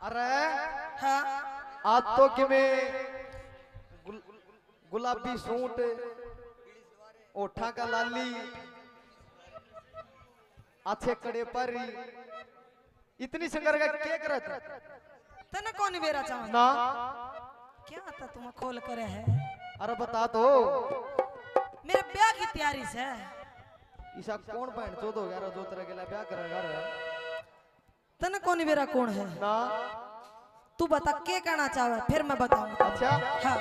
अरे हाँ आज तो कि मैं गुलाबी सूट ओठा का लाली अच्छे कड़े पर इतनी संगर का क्या करत तने कौन बेरा चाह ना क्या आता तुम खोल करे है। अरे बता तो मेरे ब्याह की तैयारी से ईसा कौन बहन 14 जो तरह के ब्याह करेगा रे तने कौन बेरा कौन है ना तू बता क्या कहना चाहे फिर मैं बताऊंगा। अच्छा हाँ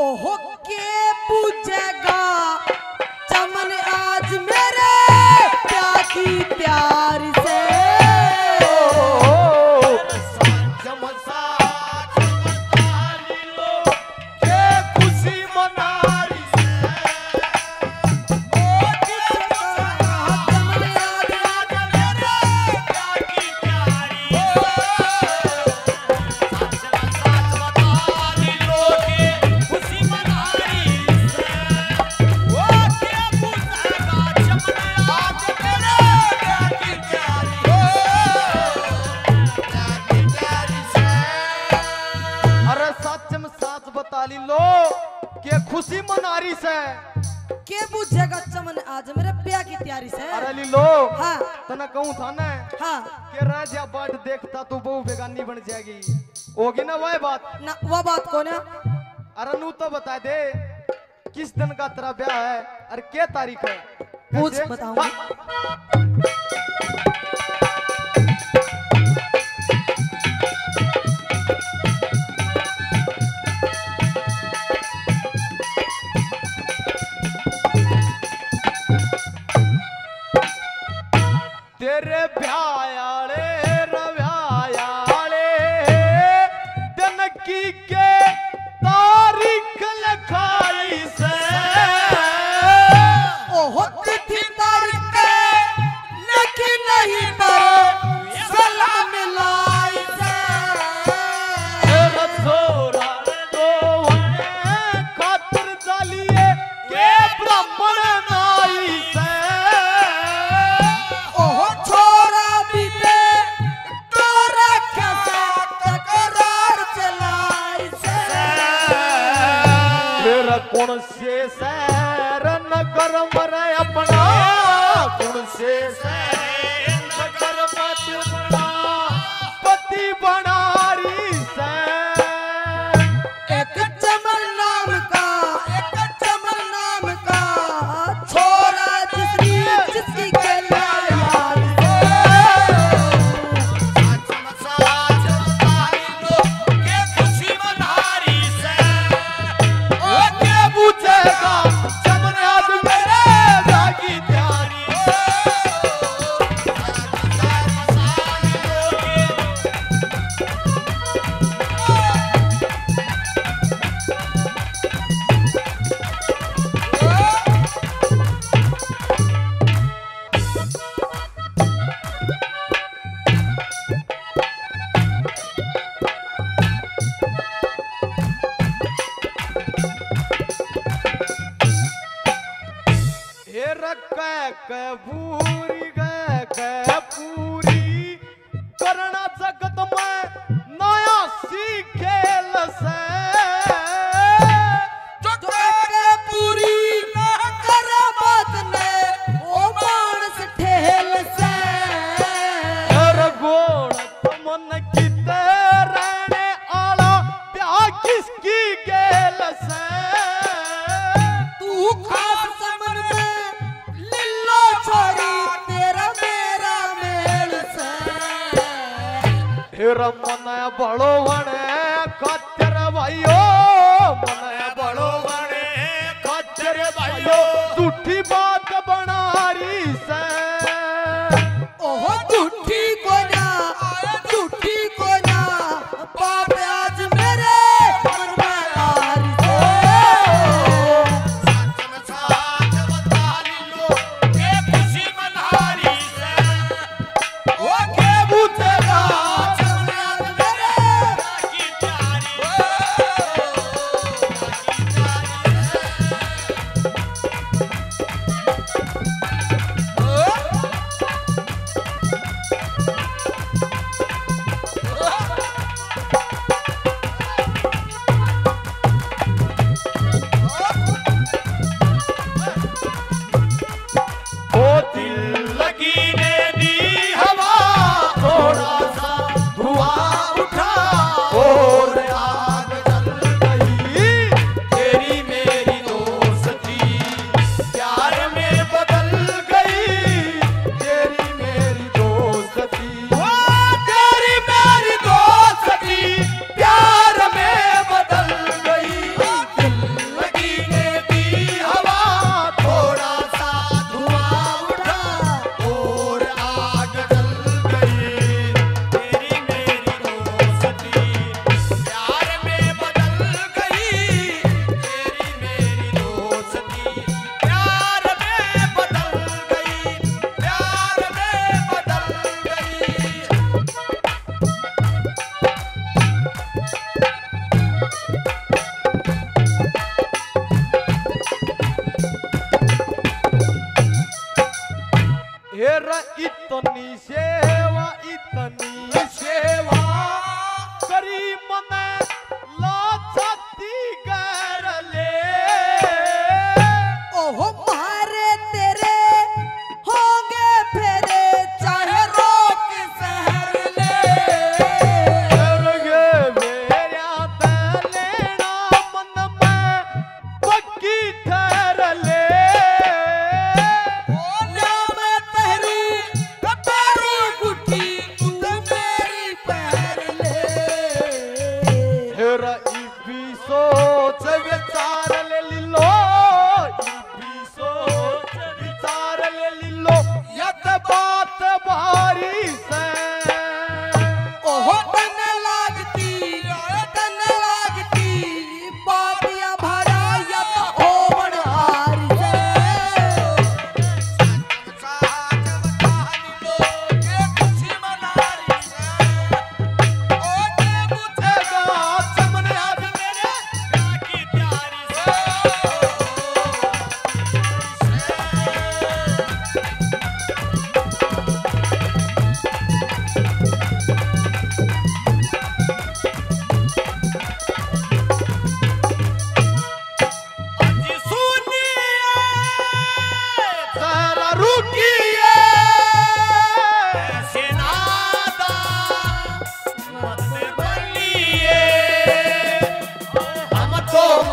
ओहो के पूजेगा चमन आज मेरे प्यार की तैयारी से लो के खुशी मनारी से के पूजेगा चमन आज मेरे प्यार की तैयारी से। अरे लीलो हाँ तना कहूं था ना हाँ के राजा बड़ देखता तू बहु बेगानी बन जाएगी होगी ना वह बात ना वो बात कौन है। अरे नू तो बता दे किस दिन का तेरा ब्याह है और क्या तारीख है पूछ बताऊंगा। तेरे ब्यायाले रव्यायाले दिन की के तारीख लिखाई से ओहो तिथि तारीख लिखी नहीं पर सलाम लाई से तेरा छोरा दो खातिर डालिए के ब्राह्मण नाई से कौन से सैर नगर मरे अपना कौन से सैर नगर मत बना पति बनारी से एक चमन नाम का छोरा जिसकी पूरी पूरी करना जगत में नया सीखेल से पूरी कर बात ने ओ मानस ठेल से गोण मन किते रहने आला प्यार किसकी गेल से तू खास समन में लिल्लो छोरी तेरा मेरा मेल से तेरा मन बड़ो बने कतर भाइयो मन बड़ो बने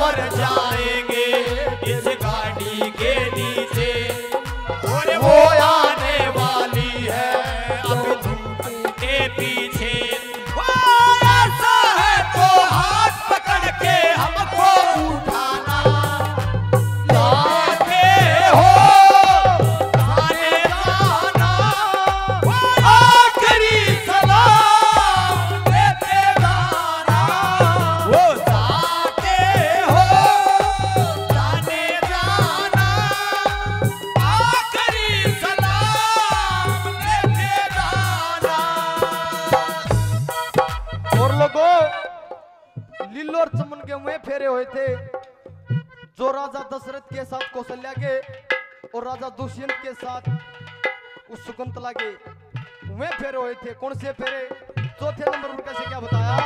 मर जाएंगे इस गाड़ी के नीचे। और वो आने वाली है अब के पीछे। वो ऐसा है तो हाथ पकड़ के हमको उठाना। लाके हो जाने जाना, आखिरी सलाम देते जाना। वो जाते हो जाने जाना, आखिरी सलाम देते जाना। और लोगों, लिल्लो और चमन के मुंह फेरे हुए थे जो राजा दशरथ के साथ कौशल्या के और राजा दुष्यंत के साथ उस शकुंतला के मुंह फेरे हुए थे। कौन से फेरे? चौथे नंबर पर कैसे क्या बताया?